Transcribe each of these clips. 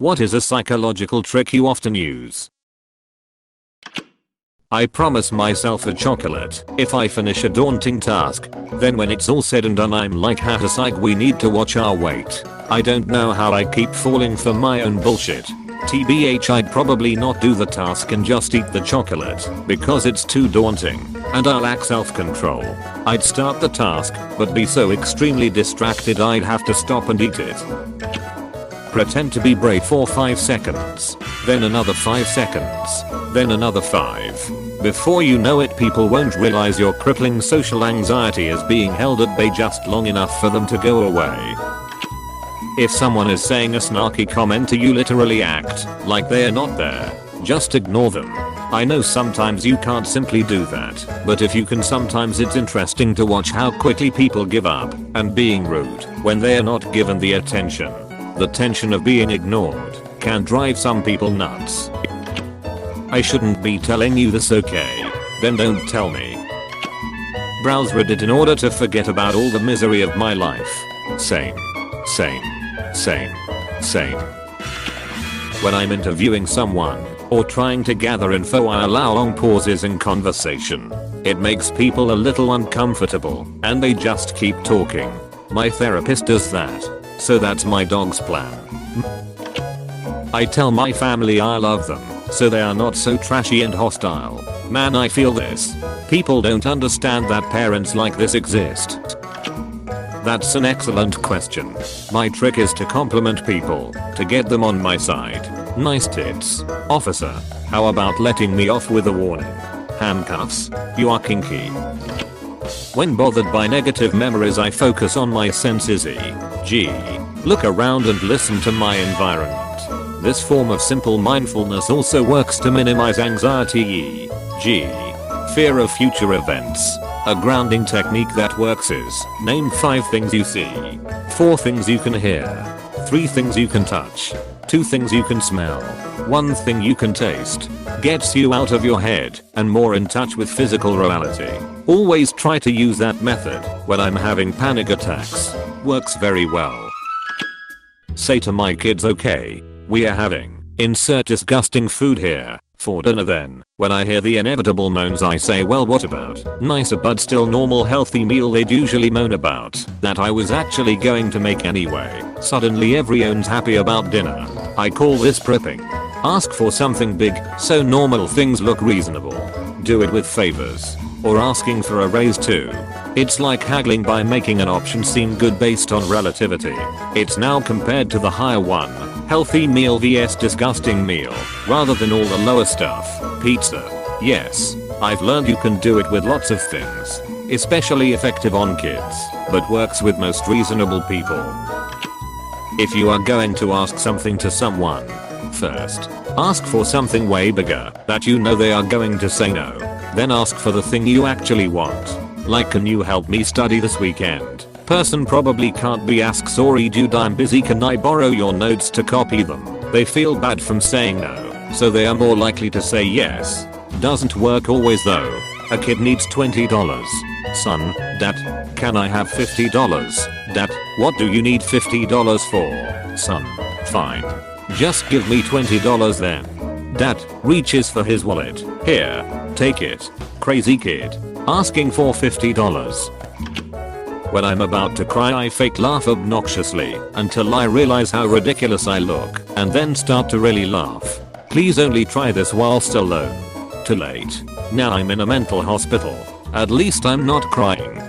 What is a psychological trick you often use? I promise myself a chocolate if I finish a daunting task. Then when it's all said and done I'm like haha psych, we need to watch our weight. I don't know how I keep falling for my own bullshit. TBH, I'd probably not do the task and just eat the chocolate because it's too daunting and I lack self-control. I'd start the task but be so extremely distracted I'd have to stop and eat it. Pretend to be brave for 5 seconds, then another 5 seconds, then another 5. Before you know it, people won't realize your crippling social anxiety is being held at bay just long enough for them to go away. If someone is saying a snarky comment to you, literally act like they're not there. Just ignore them. I know sometimes you can't simply do that, but if you can, sometimes it's interesting to watch how quickly people give up and being rude when they're not given the attention. The tension of being ignored can drive some people nuts. I shouldn't be telling you this, okay? Then don't tell me. Browse Reddit in order to forget about all the misery of my life. Same. When I'm interviewing someone or trying to gather info, I allow long pauses in conversation. It makes people a little uncomfortable and they just keep talking. My therapist does that. So that's my dog's plan. I tell my family I love them, so they are not so trashy and hostile. Man, I feel this. People don't understand that parents like this exist. That's an excellent question. My trick is to compliment people, to get them on my side. Nice tits. Officer, how about letting me off with a warning? Handcuffs? You are kinky. When bothered by negative memories, I focus on my senses, e.g. look around and listen to my environment. This form of simple mindfulness also works to minimize anxiety, e.g. fear of future events. A grounding technique that works is name 5 things you see, 4 things you can hear, 3 things you can touch, 2 things you can smell, 1 thing you can taste. Gets you out of your head and more in touch with physical reality. Always try to use that method when I'm having panic attacks. Works very well. Say to my kids, okay, we are having insert disgusting food here for dinner. Then when I hear the inevitable moans, I say, well, what about nicer but still normal healthy meal they'd usually moan about that I was actually going to make anyway. Suddenly everyone's happy about dinner. I call this prepping. Ask for something big so normal things look reasonable. Do it with favors or asking for a raise too. It's like haggling by making an option seem good based on relativity. It's now compared to the higher one, healthy meal vs disgusting meal, rather than all the lower stuff. Pizza. Yes, I've learned you can do it with lots of things. Especially effective on kids, but works with most reasonable people. If you are going to ask something to someone, first, ask for something way bigger that you know they are going to say no. Then ask for the thing you actually want. Like, can you help me study this weekend? Person probably can't be asked, sorry dude, I'm busy, can I borrow your notes to copy them? They feel bad from saying no, so they are more likely to say yes. Doesn't work always though. A kid needs $20. Son, Dad, can I have $50? Dad, what do you need $50 for? Son, fine. Just give me $20 then. Dad reaches for his wallet. Here, take it. Crazy kid. Asking for $50. When I'm about to cry, I fake laugh obnoxiously until I realize how ridiculous I look and then start to really laugh. Please only try this whilst alone. Too late. Now I'm in a mental hospital. At least I'm not crying.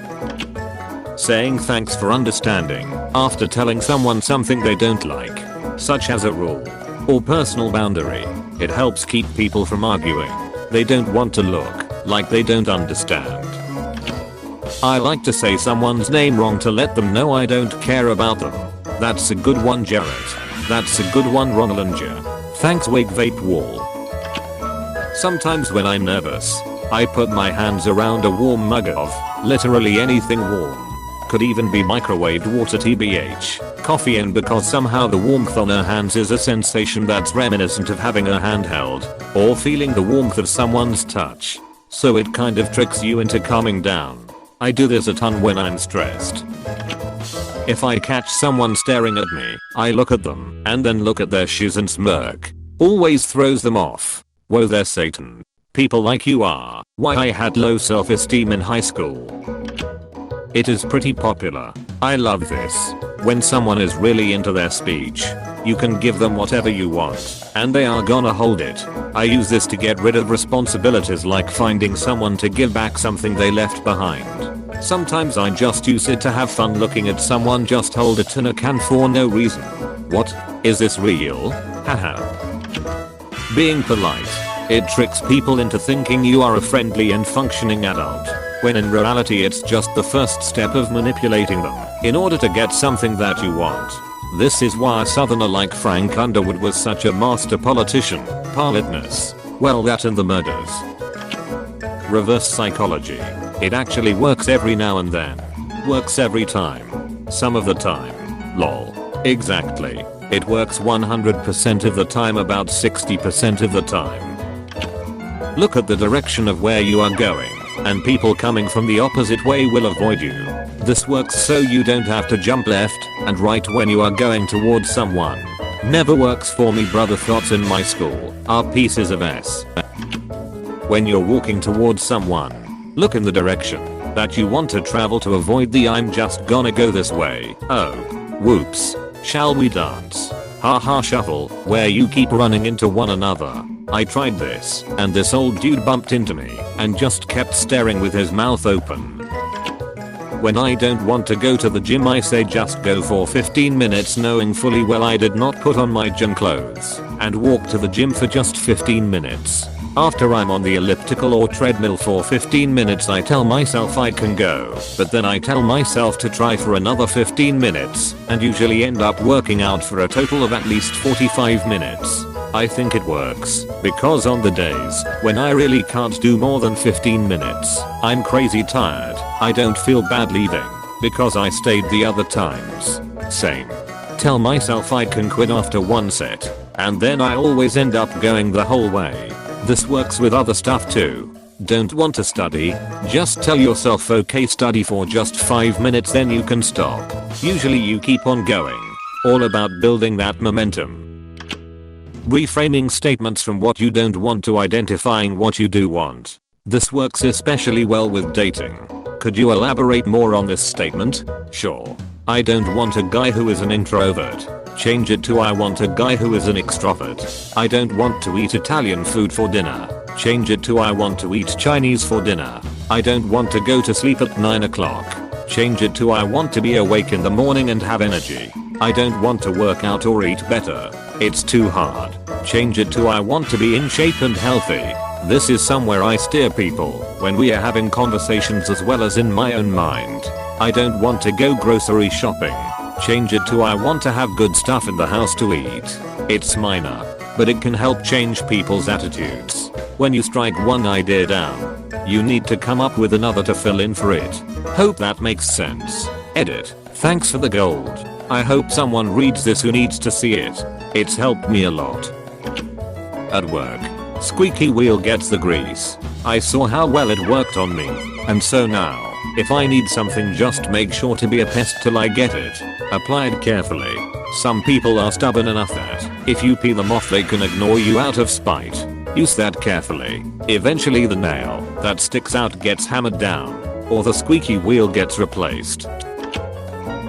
Saying thanks for understanding after telling someone something they don't like, such as a rule or personal boundary. It helps keep people from arguing. They don't want to look like they don't understand. I like to say someone's name wrong to let them know I don't care about them. That's a good one, Jarrett. That's a good one, Ronalanja. Thanks, Wig Vape Wall. Sometimes when I'm nervous, I put my hands around a warm mug of literally anything warm. Could even be microwaved water, tbh, coffee, and because somehow the warmth on her hands is a sensation that's reminiscent of having a hand held or feeling the warmth of someone's touch. So it kind of tricks you into calming down. I do this a ton when I'm stressed. If I catch someone staring at me, I look at them and then look at their shoes and smirk. Always throws them off. Whoa, they're Satan. People like you are why I had low self-esteem in high school. It is pretty popular. I love this. When someone is really into their speech, you can give them whatever you want, and they are gonna hold it. I use this to get rid of responsibilities like finding someone to give back something they left behind. Sometimes I just use it to have fun looking at someone just hold a tin can for no reason. What? Is this real? Haha. Being polite. It tricks people into thinking you are a friendly and functioning adult, when in reality it's just the first step of manipulating them in order to get something that you want. This is why a southerner like Frank Underwood was such a master politician. Politeness. Well, that and the murders. Reverse psychology. It actually works every now and then. Works every time. Some of the time. Lol. Exactly. It works 100% of the time, about 60% of the time. Look at the direction of where you are going, and people coming from the opposite way will avoid you. This works so you don't have to jump left and right when you are going towards someone. Never works for me. Brother thoughts in my school are pieces of s. When you're walking towards someone, look in the direction that you want to travel to avoid the I'm just gonna go this way. Oh. Whoops. Shall we dance? Haha shuffle, where you keep running into one another. I tried this, and this old dude bumped into me and just kept staring with his mouth open. When I don't want to go to the gym, I say just go for 15 minutes, knowing fully well I did not put on my gym clothes, and walk to the gym for just 15 minutes. After I'm on the elliptical or treadmill for 15 minutes, I tell myself I can go, but then I tell myself to try for another 15 minutes, and usually end up working out for a total of at least 45 minutes. I think it works, because on the days when I really can't do more than 15 minutes, I'm crazy tired. I don't feel bad leaving, because I stayed the other times. Same. Tell myself I can quit after one set, and then I always end up going the whole way. This works with other stuff too. Don't want to study? Just tell yourself okay, study for just 5 minutes, then you can stop. Usually you keep on going. All about building that momentum. Reframing statements from what you don't want to identifying what you do want. This works especially well with dating. Could you elaborate more on this statement? Sure. I don't want a guy who is an introvert. Change it to I want a guy who is an extrovert. I don't want to eat Italian food for dinner. Change it to I want to eat Chinese for dinner. I don't want to go to sleep at 9 o'clock. Change it to I want to be awake in the morning and have energy. I don't want to work out or eat better. It's too hard. Change it to I want to be in shape and healthy. This is somewhere I steer people when we are having conversations as well as in my own mind. I don't want to go grocery shopping. Change it to I want to have good stuff in the house to eat. It's minor, but it can help change people's attitudes. When you strike one idea down, you need to come up with another to fill in for it. Hope that makes sense. Edit. Thanks for the gold. I hope someone reads this who needs to see it. It's helped me a lot. At work, squeaky wheel gets the grease. I saw how well it worked on me, and so now, if I need something, just make sure to be a pest till I get it. Apply it carefully. Some people are stubborn enough that if you pee them off they can ignore you out of spite. Use that carefully. Eventually the nail that sticks out gets hammered down, or the squeaky wheel gets replaced.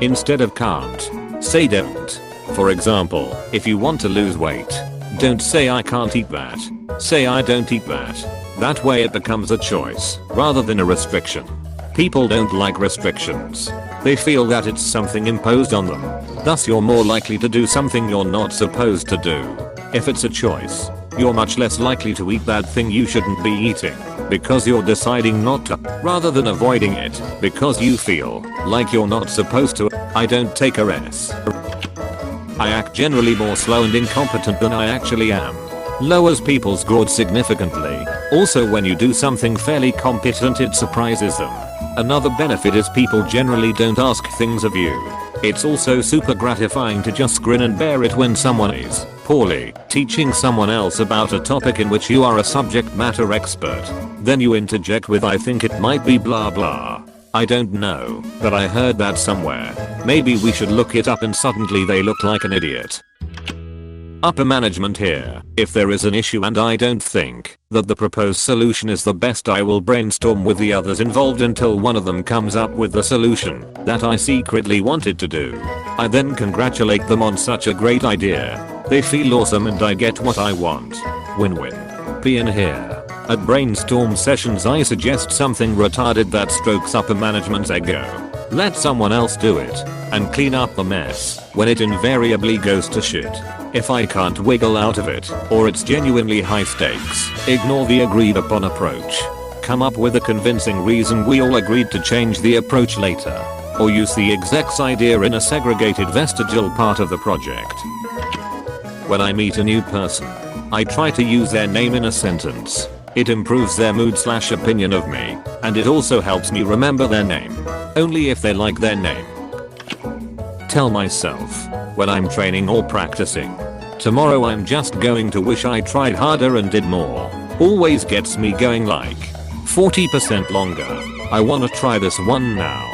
Instead of can't, say don't. For example, if you want to lose weight, don't say I can't eat that. Say I don't eat that. That way it becomes a choice rather than a restriction. People don't like restrictions. They feel that it's something imposed on them. Thus you're more likely to do something you're not supposed to do. If it's a choice, you're much less likely to eat that thing you shouldn't be eating, because you're deciding not to, rather than avoiding it, because you feel like you're not supposed to. I don't take a rest. I act generally more slow and incompetent than I actually am. Lowers people's growth significantly. Also, when you do something fairly competent, it surprises them. Another benefit is people generally don't ask things of you. It's also super gratifying to just grin and bear it when someone is poorly teaching someone else about a topic in which you are a subject matter expert. Then you interject with I think it might be blah blah. I don't know, but I heard that somewhere. Maybe we should look it up and suddenly they look like an idiot. Upper management here. If there is an issue and I don't think that the proposed solution is the best, I will brainstorm with the others involved until one of them comes up with the solution that I secretly wanted to do. I then congratulate them on such a great idea. They feel awesome and I get what I want. Win-win. Be in here. At brainstorm sessions I suggest something retarded that strokes upper management's ego. Let someone else do it and clean up the mess when it invariably goes to shit. If I can't wiggle out of it, or it's genuinely high stakes, ignore the agreed upon approach. Come up with a convincing reason we all agreed to change the approach later. Or use the exec's idea in a segregated vestigial part of the project. When I meet a new person, I try to use their name in a sentence. It improves their mood/opinion of me, and it also helps me remember their name. Only if they like their name. Tell myself, when I'm training or practicing, tomorrow I'm just going to wish I tried harder and did more. Always gets me going like 40% longer. I wanna try this one now.